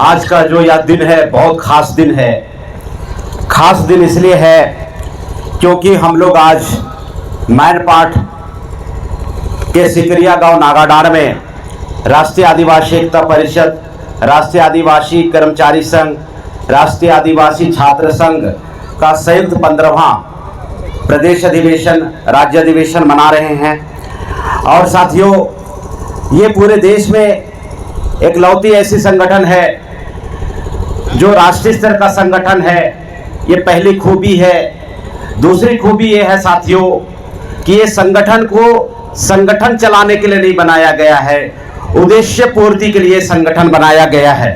आज का जो यह दिन है बहुत खास दिन है। खास दिन इसलिए है क्योंकि हम लोग आज मैनपाट के सिकरिया गांव नागाडार में राष्ट्रीय आदिवासी एकता परिषद, राष्ट्रीय आदिवासी कर्मचारी संघ, राष्ट्रीय आदिवासी छात्र संघ का संयुक्त 15वां प्रदेश अधिवेशन, राज्य अधिवेशन मना रहे हैं। और साथियों, ये पूरे देश में एकलौती ऐसी संगठन है जो राष्ट्रीय स्तर का संगठन है। ये पहली खूबी है। दूसरी खूबी ये है साथियों कि ये संगठन को संगठन चलाने के लिए नहीं बनाया गया है, उद्देश्य पूर्ति के लिए संगठन बनाया गया है।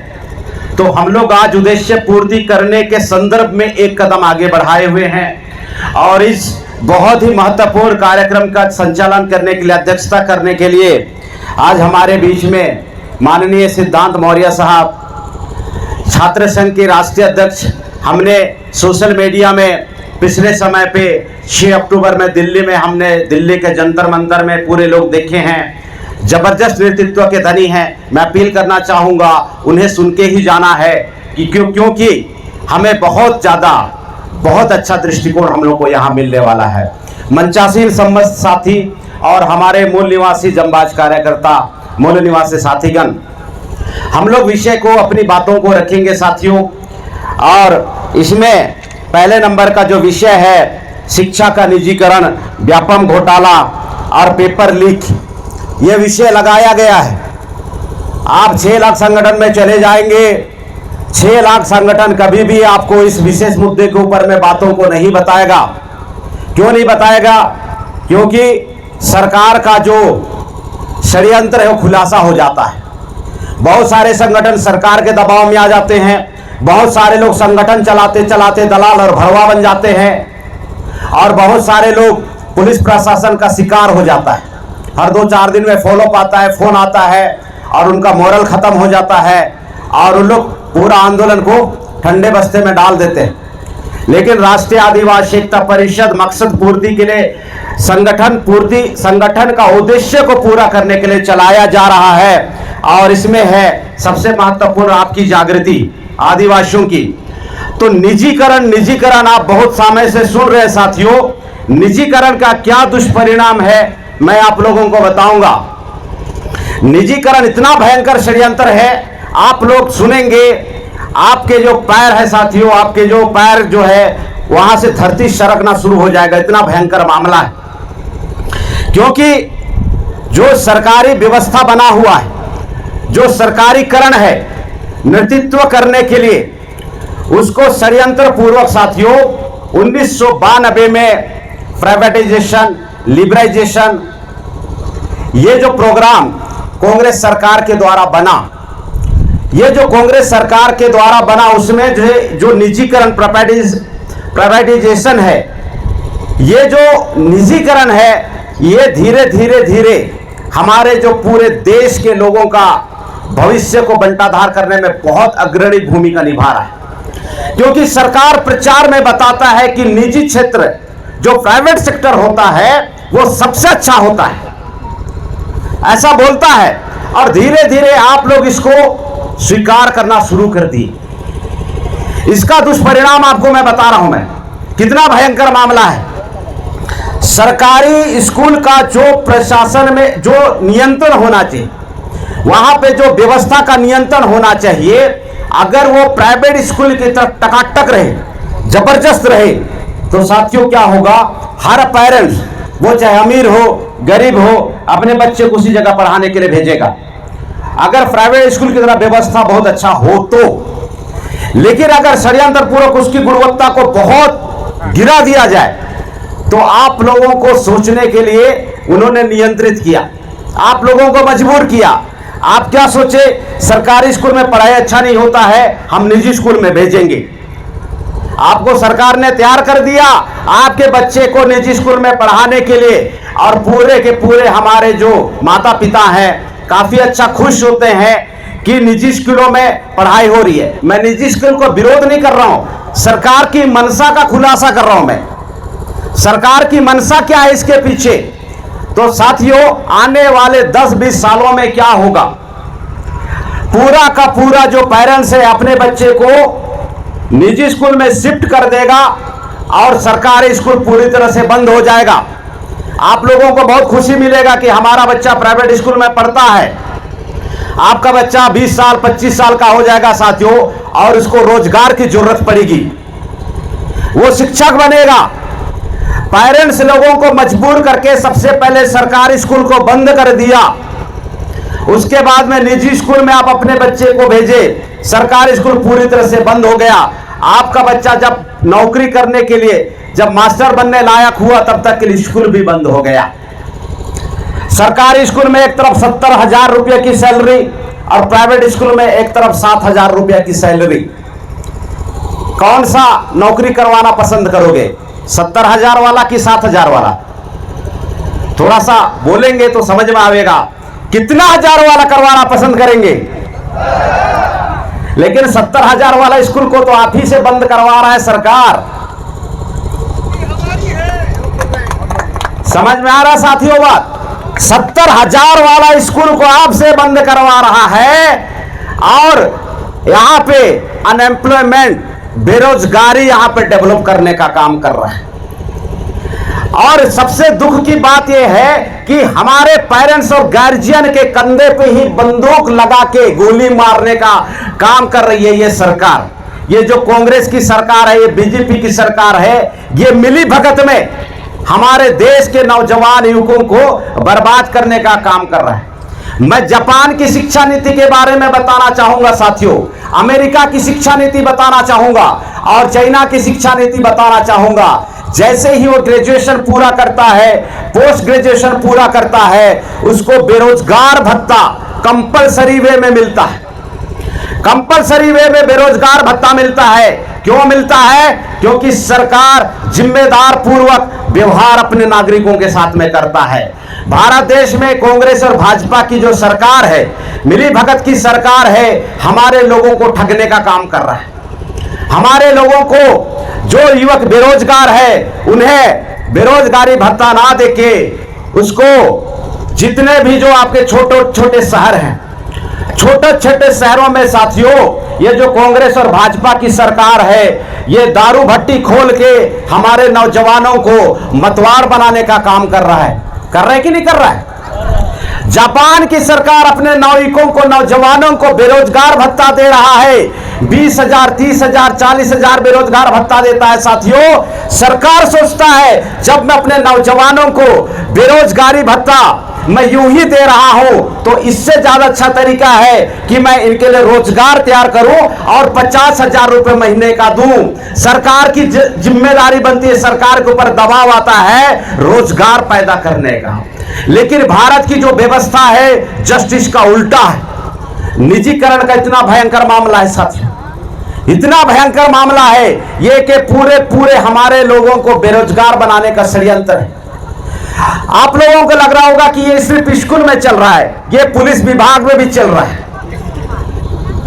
तो हम लोग आज उद्देश्य पूर्ति करने के संदर्भ में एक कदम आगे बढ़ाए हुए हैं और इस बहुत ही महत्वपूर्ण कार्यक्रम का संचालन करने के लिए, अध्यक्षता करने के लिए आज हमारे बीच में माननीय सिद्धांत मौर्य साहब, छात्र संघ के राष्ट्रीय अध्यक्ष। हमने सोशल मीडिया में पिछले समय पे 6 अक्टूबर में दिल्ली में हमने दिल्ली के जंतर मंतर में पूरे लोग देखे हैं। जबरदस्त नेतृत्व के धनी हैं। मैं अपील करना चाहूँगा उन्हें सुन के ही जाना है कि क्योंकि हमें बहुत अच्छा दृष्टिकोण हम लोग को यहाँ मिलने वाला है। मंचासीन समस्त साथी और हमारे मूल निवासी जंबाज कार्यकर्ता, मूल निवासी साथीगण, हम लोग विषय को, अपनी बातों को रखेंगे साथियों। और इसमें पहले नंबर का जो विषय है शिक्षा का निजीकरण, व्यापम घोटाला और पेपर लीक, ये विषय लगाया गया है। आप 6 लाख संगठन में चले जाएंगे, 6 लाख संगठन कभी भी आपको इस विशेष मुद्दे के ऊपर में बातों को नहीं बताएगा। क्यों नहीं बताएगा? क्योंकि सरकार का जो षड्यंत्र है वो खुलासा हो जाता है। बहुत सारे संगठन सरकार के दबाव में आ जाते हैं। बहुत सारे लोग संगठन चलाते चलाते दलाल और भड़वा बन जाते हैं और बहुत सारे लोग पुलिस प्रशासन का शिकार हो जाता है। हर 2-4 दिन में फॉलोअप आता है, फोन आता है और उनका मोरल खत्म हो जाता है और उन लोग पूरा आंदोलन को ठंडे बस्ते में डाल देते हैं। लेकिन राष्ट्रीय आदिवासी एकता परिषद मकसद पूर्ति के लिए संगठन का उद्देश्य को पूरा करने के लिए चलाया जा रहा है। और इसमें है सबसे महत्वपूर्ण आपकी जागृति आदिवासियों की। तो निजीकरण आप बहुत समय से सुन रहे हैं साथियों। निजीकरण का क्या दुष्परिणाम है मैं आप लोगों को बताऊंगा। निजीकरण इतना भयंकर षड्यंत्र है, आप लोग सुनेंगे, आपके जो पैर है साथियों, आपके जो पैर जो है वहां से धरती सरकना शुरू हो जाएगा। इतना भयंकर मामला है क्योंकि जो सरकारी व्यवस्था बना हुआ है, जो सरकारीकरण है नेतृत्व करने के लिए, उसको षड्यंत्र पूर्वक साथियों 1992 में प्राइवेटाइजेशन, लिबराइजेशन, ये जो प्रोग्राम कांग्रेस सरकार के द्वारा बना, ये जो कांग्रेस सरकार के द्वारा बना, उसमें जो निजीकरण, प्राइवेटाइजेशन है, ये जो निजीकरण है, ये धीरे धीरे हमारे जो पूरे देश के लोगों का भविष्य को बंटाधार करने में बहुत अग्रणी भूमिका निभा रहा है। क्योंकि सरकार प्रचार में बताता है कि निजी क्षेत्र, जो प्राइवेट सेक्टर होता है, वो सबसे अच्छा होता है, ऐसा बोलता है। और धीरे धीरे आप लोग इसको स्वीकार करना शुरू कर दिए। इसका दुष्परिणाम आपको मैं बता रहा हूं, मैं कितना भयंकर मामला है। सरकारी स्कूल का जो प्रशासन में जो नियंत्रण होना चाहिए, वहां पे जो व्यवस्था का नियंत्रण होना चाहिए, अगर वो प्राइवेट स्कूल की तरफ टकाटक रहे, जबरदस्त रहे, तो साथियों क्या होगा, हर पेरेंट्स, वो चाहे अमीर हो गरीब हो, अपने बच्चे को उसी जगह पढ़ाने के लिए भेजेगा, अगर प्राइवेट स्कूल की तरह व्यवस्था बहुत अच्छा हो तो। लेकिन अगर षड्यंत्र पूर्वक उसकी गुणवत्ता को बहुत गिरा दिया जाए तो आप लोगों को सोचने के लिए उन्होंने नियंत्रित किया, आप लोगों को मजबूर किया। आप क्या सोचे, सरकारी स्कूल में पढ़ाई अच्छा नहीं होता है, हम निजी स्कूल में भेजेंगे। आपको सरकार ने तैयार कर दिया आपके बच्चे को निजी स्कूल में पढ़ाने के लिए, और पूरे के पूरे हमारे जो माता पिता हैं काफी अच्छा खुश होते हैं कि निजी स्कूलों में पढ़ाई हो रही है। मैं निजी स्कूल को विरोध नहीं कर रहा हूं, सरकार की मंशा का खुलासा कर रहा हूं मैं। सरकार की मंशा क्या है इसके पीछे? तो साथियों, आने वाले 10-20 सालों में क्या होगा, पूरा का पूरा जो पेरेंट्स है अपने बच्चे को निजी स्कूल में शिफ्ट कर देगा और सरकारी स्कूल पूरी तरह से बंद हो जाएगा। आप लोगों को बहुत खुशी मिलेगा कि हमारा बच्चा प्राइवेट स्कूल में पढ़ता है। आपका बच्चा 20 साल 25 साल का हो जाएगा साथियों, और उसको रोजगार की जरूरत पड़ेगी, वो शिक्षक बनेगा। पेरेंट्स लोगों को मजबूर करके सबसे पहले सरकारी स्कूल को बंद कर दिया, उसके बाद में निजी स्कूल में आप अपने बच्चे को भेजे, सरकारी स्कूल पूरी तरह से बंद हो गया। आपका बच्चा जब नौकरी करने के लिए, जब मास्टर बनने लायक हुआ, तब तक के लिए स्कूल भी बंद हो गया। सरकारी स्कूल में एक तरफ 70,000 रुपये की सैलरी और प्राइवेट स्कूल में एक तरफ 7,000 रुपये की सैलरी। कौन सा नौकरी करवाना पसंद करोगे, 70,000 वाला कि 7,000 वाला? थोड़ा सा बोलेंगे तो समझ में आएगा। कितना हजार वाला करवाना पसंद करेंगे? लेकिन 70,000 वाला स्कूल को तो आप ही से बंद करवा रहा है सरकार। समझ में आ रहा साथियों बात? 70,000 वाला स्कूल को आपसे बंद करवा रहा है और यहां पे अनएम्प्लॉयमेंट, बेरोजगारी यहां पे डेवलप करने का काम कर रहा है। और सबसे दुख की बात यह है कि हमारे पेरेंट्स और गार्जियन के कंधे पे ही बंदूक लगा के गोली मारने का काम कर रही है ये सरकार। ये जो कांग्रेस की सरकार है, ये बीजेपी की सरकार है, ये मिली भगत में हमारे देश के नौजवान युवकों को बर्बाद करने का काम कर रहा है। मैं जापान की शिक्षा नीति के बारे में बताना चाहूंगा साथियों, अमेरिका की शिक्षा नीति बताना चाहूंगा और चाइना की शिक्षा नीति बताना चाहूंगा। जैसे ही वो ग्रेजुएशन पूरा करता है, पोस्ट ग्रेजुएशन पूरा करता है, उसको बेरोजगार भत्ता कंपलसरी वे में मिलता है। कंपलसरी वे में बेरोजगार भत्ता मिलता है। क्यों मिलता है? क्योंकि सरकार जिम्मेदार पूर्वक व्यवहार अपने नागरिकों के साथ में करता है। भारत देश में कांग्रेस और भाजपा की जो सरकार है, मिली भगत की सरकार है, हमारे लोगों को ठगने का काम कर रहा है। हमारे लोगों को, जो युवक बेरोजगार है, उन्हें बेरोजगारी भत्ता ना देके उसको, जितने भी जो आपके छोटे छोटे शहर हैं, छोटे छोटे शहरों में साथियों, ये जो कांग्रेस और भाजपा की सरकार है, ये दारू भट्टी खोल के हमारे नौजवानों को मतवार बनाने का काम कर रहा है। कर रहा है कि नहीं कर रहा है? जापान की सरकार अपने नागरिकों को, नौजवानों को बेरोजगार भत्ता दे रहा है। 20,000, 30,000, 40,000 बेरोजगार भत्ता देता है साथियों। सरकार सोचता है जब मैं अपने नौजवानों को बेरोजगारी भत्ता मैं यूं ही दे रहा हूं, तो इससे ज्यादा अच्छा तरीका है कि मैं इनके लिए रोजगार तैयार करूं और 50,000 रुपए महीने का दूं। सरकार की जिम्मेदारी बनती है, सरकार के ऊपर दबाव आता है रोजगार पैदा करने का। लेकिन भारत की जो व्यवस्था है, जस्टिस का उल्टा है। निजीकरण का इतना भयंकर मामला है साथियों, इतना भयंकर मामला है ये कि पूरे पूरे हमारे लोगों को बेरोजगार बनाने का षड्यंत्र है। आप लोगों को लग रहा होगा कि ये सिर्फ स्कूल में चल रहा है, ये पुलिस विभाग में भी चल रहा है।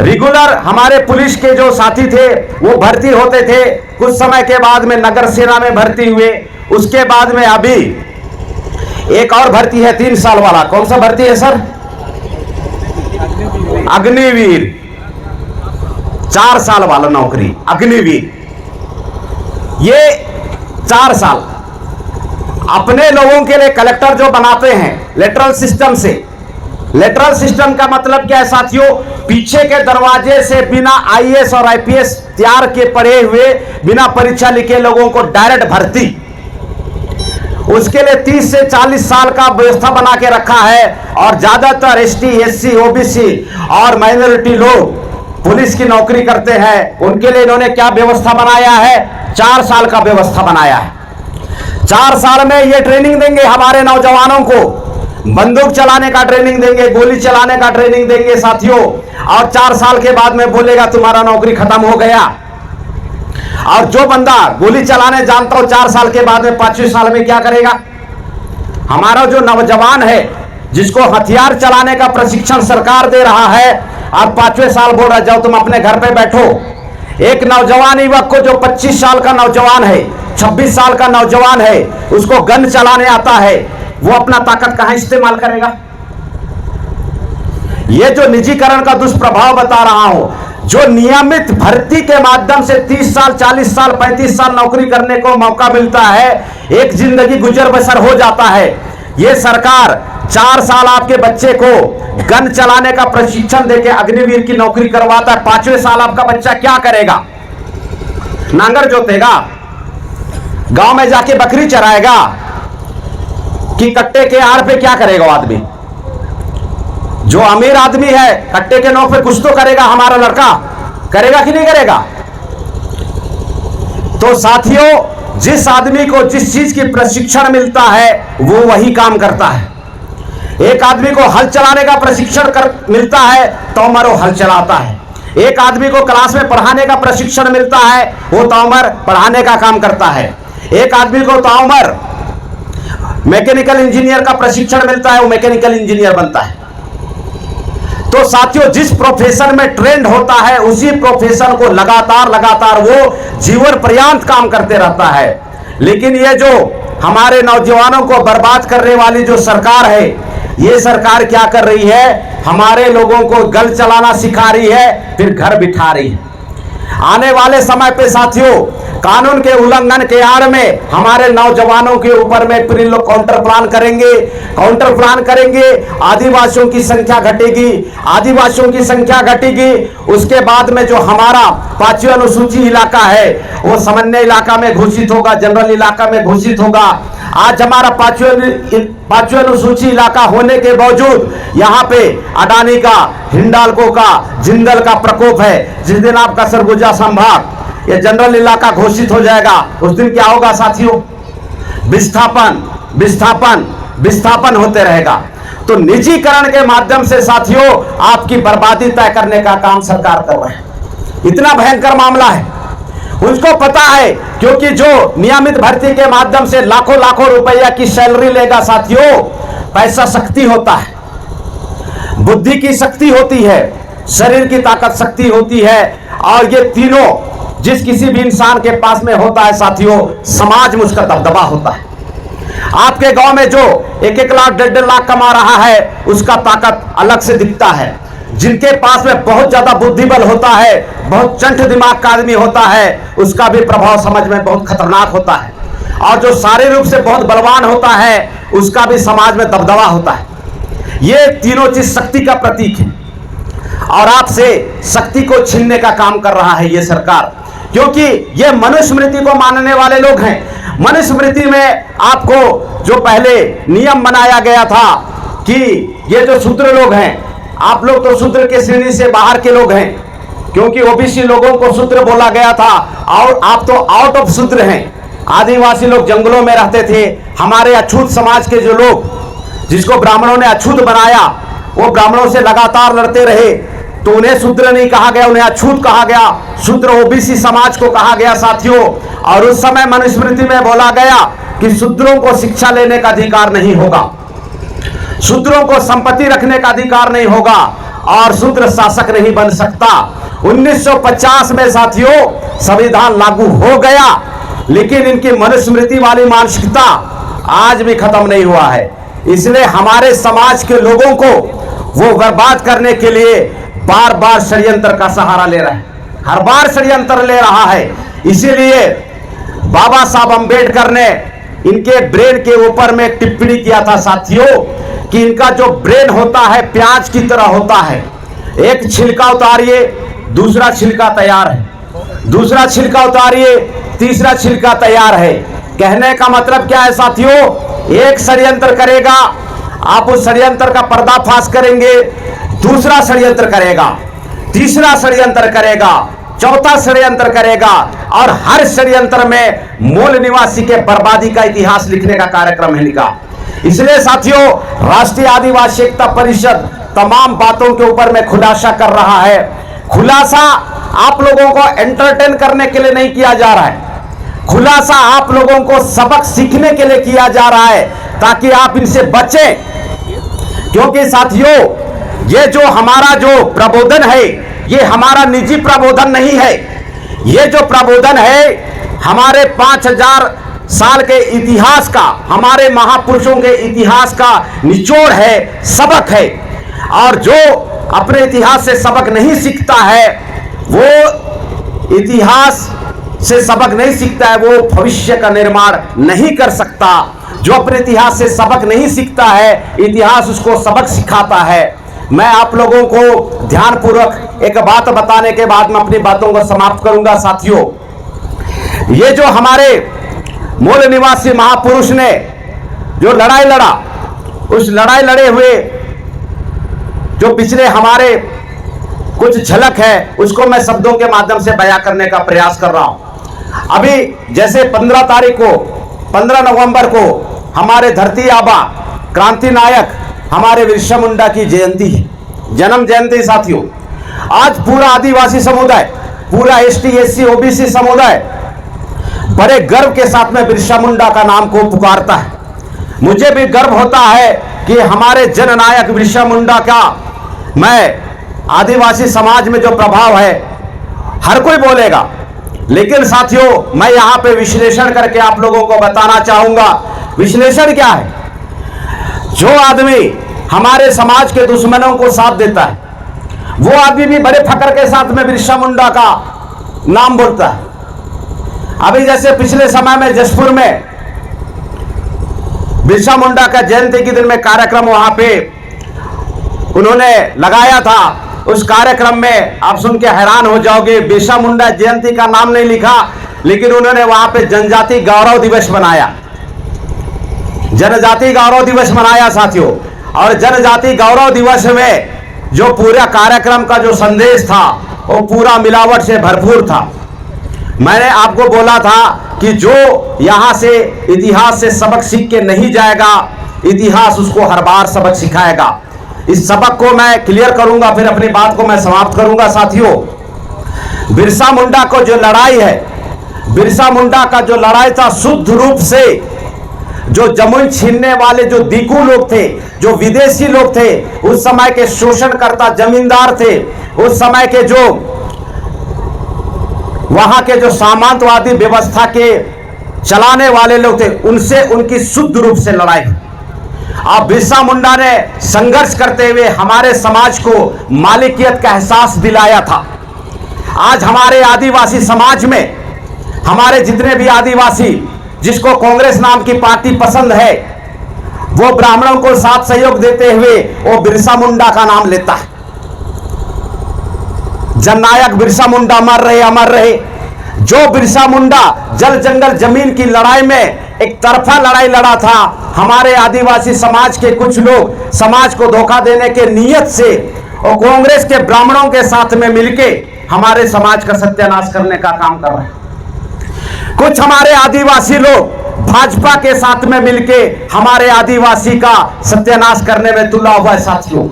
रेगुलर हमारे पुलिस के जो साथी थे वो भर्ती होते थे, कुछ समय के बाद में नगर सेना में भर्ती हुए, उसके बाद में अभी एक और भर्ती है 3 साल वाला। कौन सा भर्ती है सर? अग्निवीर, 4 साल वाला नौकरी अग्निवीर। ये 4 साल अपने लोगों के लिए कलेक्टर जो बनाते हैं लेटरल सिस्टम से। लेटरल सिस्टम का मतलब क्या है साथियों? पीछे के दरवाजे से बिना आईएएस और आईपीएस तैयार के पढ़े हुए, बिना परीक्षा लिखे लोगों को डायरेक्ट भर्ती। उसके लिए 30 से 40 साल का व्यवस्था बना के रखा है और ज्यादातर एसटी, एससी, ओबीसी और माइनॉरिटी लोग पुलिस की नौकरी करते हैं। उनके लिए इन्होंने क्या व्यवस्था बनाया है? 4 साल का व्यवस्था बनाया है। 4 साल में ये ट्रेनिंग देंगे हमारे नौजवानों को, बंदूक चलाने का ट्रेनिंग देंगे, गोली चलाने का ट्रेनिंग देंगे साथियों, और 4 साल के बाद में बोलेगा तुम्हारा नौकरी खत्म हो गया। और जो बंदा गोली चलाने जानता हो 4 साल के बाद में 5वें साल में क्या करेगा? हमारा जो नौजवान है जिसको हथियार चलाने का प्रशिक्षण सरकार दे रहा है, और 5वें साल बोल रहा जाओ तुम अपने घर पे बैठो। एक नौजवान युवक को जो 25 साल का नौजवान है, 26 साल का नौजवान है, उसको गन चलाने आता है, वो अपना ताकत कहां इस्तेमाल करेगा? ये जो निजीकरण का दुष्प्रभाव बता रहा हूं, जो नियमित भर्ती के माध्यम से 30 साल 40 साल 35 साल नौकरी करने को मौका मिलता है, एक जिंदगी गुजर बसर हो जाता है। ये सरकार 4 साल आपके बच्चे को गन चलाने का प्रशिक्षण देके अग्निवीर की नौकरी करवाता है। 5वें साल आपका बच्चा क्या करेगा? नांगर जोतेगा, गांव में जाके बकरी चराएगा, कि कट्टे के आड़ पे क्या करेगा वो आदमी? जो अमीर आदमी है कट्टे के नोक पे कुछ तो करेगा, हमारा लड़का करेगा कि नहीं करेगा? तो साथियों, जिस आदमी को जिस चीज की प्रशिक्षण मिलता है वो वही काम करता है। एक आदमी को हल चलाने का प्रशिक्षण मिलता है तो वो हल चलाता है। एक आदमी को क्लास में पढ़ाने का प्रशिक्षण मिलता है, वो ताउमर पढ़ाने का काम करता है। एक आदमी को ताउमर मैकेनिकल इंजीनियर का प्रशिक्षण मिलता है, वो मैकेनिकल इंजीनियर बनता है। तो साथियों, जिस प्रोफेशन में ट्रेंड होता है उसी प्रोफेशन को लगातार वो जीवन पर्यंत काम करते रहता है। लेकिन ये जो हमारे नौजवानों को बर्बाद करने वाली जो सरकार है, ये सरकार क्या कर रही है? हमारे लोगों को गल चलाना सिखा रही है, फिर घर बिठा रही है। आने वाले समय पे साथियों, कानून के उल्लंघन के आड़ में हमारे नौजवानों के ऊपर में फिर लोग काउंटर प्लान करेंगे। आदिवासियों की संख्या घटेगी। उसके बाद में जो हमारा 5वीं अनुसूची इलाका है वो सामान्य इलाका में घोषित होगा, जनरल इलाका में घोषित होगा। आज हमारा 5वीं अनुसूची इलाका होने के बावजूद यहाँ पे अडानी का, हिंडाल्को का, जिंदल का प्रकोप है। जिस दिन आपका सरगुजा संभाग ये जनरल इलाका घोषित हो जाएगा, उस दिन क्या होगा साथियों? विस्थापन होते रहेगा। तो निजीकरण के माध्यम से साथियों आपकी बर्बादी तय करने का काम सरकार कर रहा है। इतना भयंकर मामला है। उनको पता है, क्योंकि जो नियमित भर्ती के माध्यम से लाखों रुपया की सैलरी लेगा साथियों, पैसा शक्ति होता है, बुद्धि की शक्ति होती है, शरीर की ताकत शक्ति होती है। और ये तीनों जिस किसी भी इंसान के पास में होता है साथियों, समाज में उसका दबदबा होता है। आपके गांव में जो 1-1 लाख 1.5 लाख कमा रहा है, उसका ताकत अलग से दिखता है। जिनके पास में बहुत ज्यादा बुद्धि बल होता है, बहुत चंट दिमाग का आदमी होता है, उसका भी प्रभाव समाज में बहुत खतरनाक होता है। और जो शारीरिक रूप से बहुत बलवान होता है, उसका भी समाज में दबदबा होता है। ये तीनों चीज शक्ति का प्रतीक है और आपसे शक्ति को छीनने का काम कर रहा है ये सरकार, क्योंकि ये मनुस्मृति को मानने वाले लोग हैं। मनुस्मृति में आपको जो पहले नियम बनाया गया था कि ये जो शूद्र लोग हैं, आप लोग तो शूद्र के श्रेणी से बाहर के लोग हैं, क्योंकि ओबीसी लोगों को शूद्र बोला गया था, और आप तो आउट ऑफ शूद्र हैं। आदिवासी लोग जंगलों में रहते थे। हमारे अछूत समाज के जो लोग, जिसको ब्राह्मणों ने अछूत बनाया, वो ब्राह्मणों से लगातार लड़ते रहे, तो उन्हें शूद्र नहीं कहा गया, उन्हें अछूत कहा गया। शूद्र ओबीसी समाज को कहा गया साथियों। और उस समय मनुस्मृति में बोला गया कि शूद्रों को शिक्षा लेने का अधिकार नहीं होगा, शूद्रों को संपत्ति रखने का अधिकार नहीं होगा, और शूद्र शासक नहीं बन सकता। 1950 में साथियों संविधान लागू हो गया, लेकिन इनकी मनुस्मृति वाली मानसिकता आज भी खत्म नहीं हुआ है। इसलिए हमारे समाज के लोगों को वो बर्बाद करने के लिए बार बार षड्यंत्र का सहारा ले रहा है, हर बार षड्यंत्र ले रहा है। इसीलिए बाबा साहब अंबेडकर ने इनके ब्रेन के ऊपर में टिप्पणी किया था साथियों कि इनका जो ब्रेन होता है प्याज की तरह होता है, एक छिलका उतारिए दूसरा छिलका तैयार है, दूसरा छिलका उतारिए तीसरा छिलका तैयार है। कहने का मतलब क्या है साथियों? एक षड्यंत्र करेगा, आप उस षड्यंत्र का पर्दाफाश करेंगे, दूसरा षड्यंत्र करेगा, तीसरा षड्यंत्र करेगा, चौथा षड्यंत्र करेगा, और हर षड्यंत्र में मूल निवासी के बर्बादी का इतिहास लिखने का कार्यक्रम है इनका। इसलिए साथियों राष्ट्रीय आदिवासी एकता परिषद तमाम बातों के ऊपर में खुलासा कर रहा है। खुलासा आप लोगों को एंटरटेन करने के लिए नहीं किया जा रहा है, खुलासा आप लोगों को सबक सीखने के लिए किया जा रहा है, ताकि आप इनसे बचें। क्योंकि साथियों ये जो हमारा जो प्रबोधन है, ये हमारा निजी प्रबोधन नहीं है, ये जो प्रबोधन है हमारे 5000 साल के इतिहास का, हमारे महापुरुषों के इतिहास का निचोड़ है, सबक है। और जो अपने इतिहास से सबक नहीं सीखता है, वो इतिहास से सबक नहीं सीखता है, वो भविष्य का निर्माण नहीं कर सकता। जो अपने इतिहास से सबक नहीं सीखता है, इतिहास उसको सबक सिखाता है। मैं आप लोगों को ध्यानपूर्वक एक बात बताने के बाद मैं अपनी बातों को समाप्त करूंगा। साथियों, ये जो हमारे मूल निवासी महापुरुष ने जो लड़ाई लड़ा, उस लड़ाई लड़े हुए जो पिछले हमारे कुछ झलक है, उसको मैं शब्दों के माध्यम से बयां करने का प्रयास कर रहा हूं। अभी जैसे 15 तारीख को, 15 नवंबर को हमारे धरती आबा क्रांति नायक हमारे बिरसा मुंडा की जयंती है, जन्म जयंती। साथियों, आज पूरा आदिवासी समुदाय, पूरा एसटी एससी ओबीसी समुदाय बड़े गर्व के साथ में बिरसा मुंडा का नाम को पुकारता है। मुझे भी गर्व होता है कि हमारे जननायक बिरसा मुंडा का, मैं आदिवासी समाज में जो प्रभाव है हर कोई बोलेगा, लेकिन साथियों मैं यहां पे विश्लेषण करके आप लोगों को बताना चाहूंगा। विश्लेषण क्या है? जो आदमी हमारे समाज के दुश्मनों को साथ देता है, वो आदमी भी बड़े फकर के साथ में बिरसा मुंडा का नाम बोलता है। अभी जैसे पिछले समय में जसपुर में बिरसा मुंडा का जयंती के दिन में कार्यक्रम वहां पे उन्होंने लगाया था। उस कार्यक्रम में आप सुन के हैरान हो जाओगे, बिरसा मुंडा जयंती का नाम नहीं लिखा, लेकिन उन्होंने वहां पे जनजाति गौरव दिवस बनाया, जनजाति गौरव दिवस मनाया साथियों। और जनजाति गौरव दिवस में जो पूरा कार्यक्रम का जो संदेश था वो पूरा मिलावट से भरपूर था। मैंने आपको बोला था कि जो यहां से इतिहास से सबक सीख के नहीं जाएगा, इतिहास उसको हर बार सबक सिखाएगा। इस सबक को मैं क्लियर करूंगा, फिर अपनी बात को मैं समाप्त करूंगा। साथियों, बिरसा मुंडा को जो लड़ाई है, बिरसा मुंडा का जो लड़ाई था, शुद्ध रूप से जो जमीन छीनने वाले जो दीकू लोग थे, जो विदेशी लोग थे, उस समय के शोषणकर्ता जमींदार थे, उस समय के जो वहां के जो सामंतवादी व्यवस्था के चलाने वाले लोग थे, उनसे उनकी शुद्ध रूप से लड़ाई। अब बिरसा मुंडा ने संघर्ष करते हुए हमारे समाज को मालिकियत का एहसास दिलाया था। आज हमारे आदिवासी समाज में, हमारे जितने भी आदिवासी जिसको कांग्रेस नाम की पार्टी पसंद है, वो ब्राह्मणों को साथ सहयोग देते हुए वो बिरसा मुंडा का नाम लेता है। जननायक बिरसा मुंडा अमर रहे, अमर रहे। जो बिरसा मुंडा जल जंगल जमीन की लड़ाई में एक तरफा लड़ाई लड़ा था, हमारे आदिवासी समाज के कुछ लोग समाज को धोखा देने के नियत से और कांग्रेस के ब्राह्मणों के साथ में मिलके हमारे समाज का सत्यानाश करने का काम कर रहे हैं। कुछ हमारे आदिवासी लोग भाजपा के साथ में मिलके हमारे आदिवासी का सत्यानाश करने में तुला हुआ है। साथियों,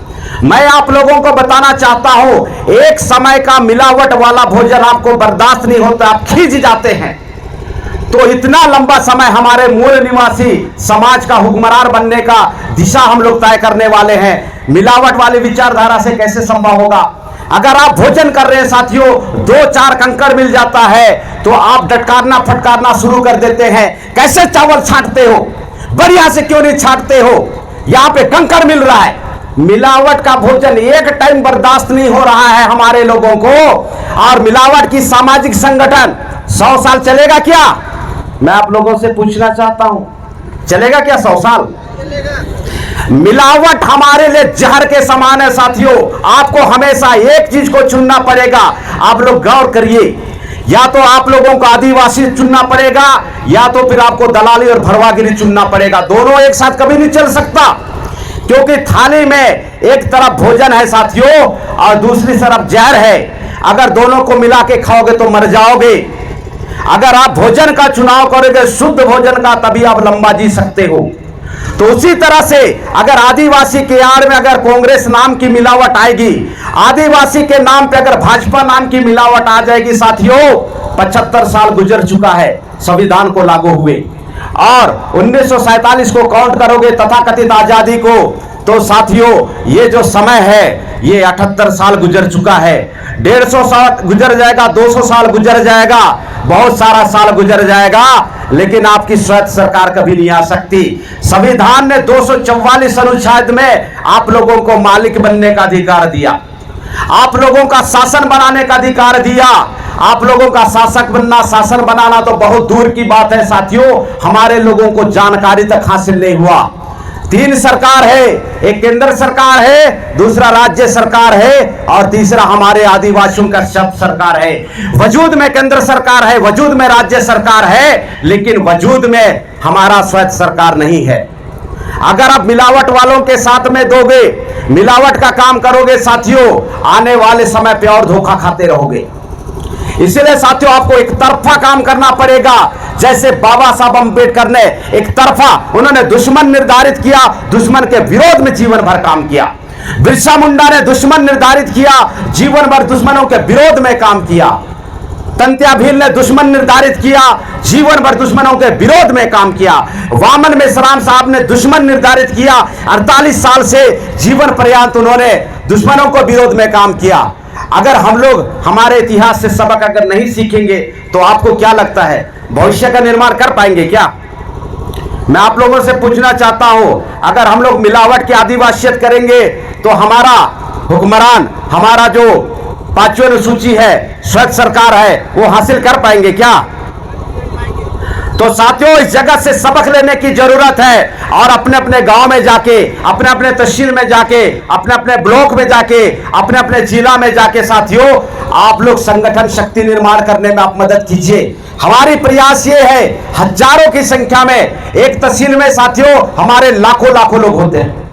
मैं आप लोगों को बताना चाहता हूं, एक समय का मिलावट वाला भोजन आपको बर्दाश्त नहीं होता, आप खींच जाते हैं। तो इतना लंबा समय हमारे मूल निवासी समाज का हुक्मरान बनने का दिशा हम लोग तय करने वाले हैं। मिलावट वाली विचारधारा से कैसे संभव होगा? अगर आप भोजन कर रहे हैं साथियों, 2-4 कंकड़ मिल जाता है तो आप डटकारना फटकारना शुरू कर देते हैं। कैसे चावल छांटते हो? बढ़िया से क्यों नहीं छांटते हो? यहां पे कंकड़ मिल रहा है। मिलावट का भोजन एक टाइम बर्दाश्त नहीं हो रहा है हमारे लोगों को। और मिलावट की सामाजिक संगठन 100 साल चलेगा क्या? मैं आप लोगों से पूछना चाहता हूं, चलेगा क्या 100 साल? मिलावट हमारे लिए जहर के समान है साथियों। आपको हमेशा एक चीज को चुनना पड़ेगा। आप लोग गौर करिए, या तो आप लोगों को आदिवासी चुनना पड़ेगा, या तो फिर आपको दलाली और भरवागिरी चुनना पड़ेगा। दोनों एक साथ कभी नहीं चल सकता, क्योंकि थाली में एक तरफ भोजन है साथियों और दूसरी तरफ जहर है। अगर दोनों को मिला के खाओगे तो मर जाओगे। अगर आप भोजन का चुनाव करोगे, शुद्ध भोजन का, तभी आप लंबा जी सकते हो। तो उसी तरह से अगर आदिवासी के आड़ में अगर कांग्रेस नाम की मिलावट आएगी, आदिवासी के नाम पे अगर भाजपा नाम की मिलावट आ जाएगी साथियों, 75 साल गुजर चुका है संविधान को लागू हुए, और 1947 को काउंट करोगे तथाकथित आजादी को, तो साथियों ये जो समय है ये 78 साल गुजर चुका है। 150 साल गुजर जाएगा, 200 साल गुजर जाएगा, बहुत सारा साल गुजर जाएगा, लेकिन आपकी स्वायत्त सरकार कभी नहीं आ सकती। संविधान ने 244 अनुच्छेद में आप लोगों को मालिक बनने का अधिकार दिया। आप लोगों का शासन बनाने का अधिकार दिया। आप लोगों का शासक बनना, शासन बनाना तो बहुत दूर की बात है साथियों, हमारे लोगों को जानकारी तक हासिल नहीं हुआ। 3 सरकार है, एक केंद्र सरकार है, दूसरा राज्य सरकार है और तीसरा हमारे आदिवासियों का सब सरकार है। वजूद में केंद्र सरकार है, वजूद में राज्य सरकार है, लेकिन वजूद में हमारा स्वयं सरकार नहीं है। अगर आप मिलावट वालों के साथ में दोगे, मिलावट का काम करोगे साथियों, आने वाले समय पे और धोखा खाते रहोगे। इसलिए साथियों आपको एक तरफा काम करना पड़ेगा। जैसे बाबा साहब अंबेडकर ने एक तरफा, उन्होंने दुश्मन निर्धारित किया, दुश्मन के विरोध में जीवन भर काम किया। बिरसा मुंडा ने दुश्मन निर्धारित किया, जीवन भर दुश्मनों के विरोध में काम किया। तंत्या भील ने दुश्मन निर्धारित किया, जीवन भर दुश्मनों के विरोध में काम किया। वामन मेश्राम साहब ने दुश्मन निर्धारित किया, 48 साल से जीवन पर्यंत उन्होंने दुश्मनों को विरोध में काम किया। अगर हम लोग हमारे इतिहास से सबक अगर नहीं सीखेंगे तो आपको क्या लगता है भविष्य का निर्माण कर पाएंगे क्या? मैं आप लोगों से पूछना चाहता हूं, अगर हम लोग मिलावट की आदिवासियत करेंगे तो हमारा हुक्मरान, हमारा जो 5वीं अनुसूची है, स्वच्छ सरकार है, वो हासिल कर पाएंगे क्या? तो साथियों इस जगत से सबक लेने की जरूरत है और अपने अपने गांव में जाके, अपने अपने तहसील में जाके, अपने अपने ब्लॉक में जाके, अपने अपने जिला में जाके साथियों आप लोग संगठन शक्ति निर्माण करने में आप मदद कीजिए। हमारी प्रयास ये है, हजारों की संख्या में एक तहसील में साथियों हमारे लाखों लाखों लोग होते हैं,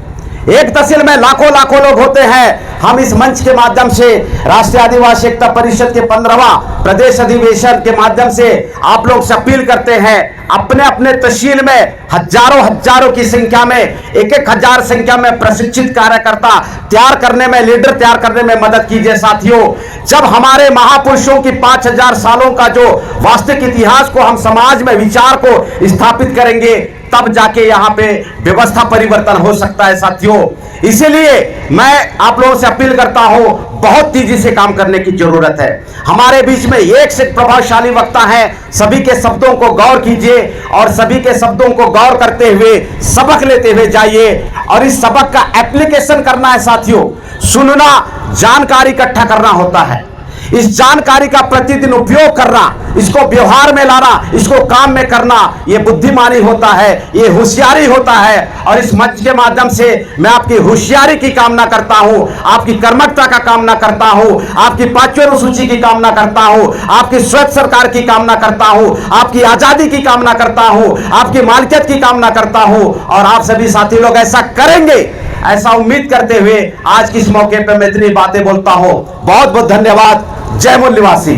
एक तहसील में लाखों लाखों लोग होते हैं। हम इस मंच के माध्यम से राष्ट्रीय आदिवासी एकता परिषद के 15वां प्रदेश अधिवेशन के माध्यम से आप लोग से अपील करते हैं, अपने अपने तहसील में हजारों की संख्या में, 1-1 हजार संख्या में प्रशिक्षित कार्यकर्ता तैयार करने में, लीडर तैयार करने में मदद कीजिए साथियों। जब हमारे महापुरुषों की 5000 सालों का जो वास्तविक इतिहास को हम समाज में विचार को स्थापित करेंगे, तब जाके यहाँ पे व्यवस्था परिवर्तन हो सकता है साथियों। इसीलिए मैं आप लोगों से अपील करता हूं, बहुत तेजी से काम करने की जरूरत है। हमारे बीच में एक से प्रभावशाली वक्ता है, सभी के शब्दों को गौर कीजिए और सभी के शब्दों को गौर करते हुए सबक लेते हुए जाइए और इस सबक का एप्लीकेशन करना है साथियों। सुनना, जानकारी इकट्ठा करना होता है, इस जानकारी का प्रतिदिन उपयोग करना, इसको व्यवहार में लाना, इसको काम में करना, यह बुद्धिमानी होता है, यह होशियारी होता है। और इस मंच के माध्यम से मैं आपकी होशियारी की कामना करता हूं, आपकी कर्मठता का कामना करता हूं, आपकी 5वीं अनुसूची की कामना करता हूं, आपकी स्वच्छ सरकार की कामना करता हूं, आपकी आजादी की कामना करता हूं, आपकी मालिकियत की कामना करता हूं और आप सभी साथी लोग ऐसा करेंगे, ऐसा उम्मीद करते हुए आज किस मौके पर मैं इतनी बातें बोलता हूं। बहुत बहुत धन्यवाद। जय मूल निवासी।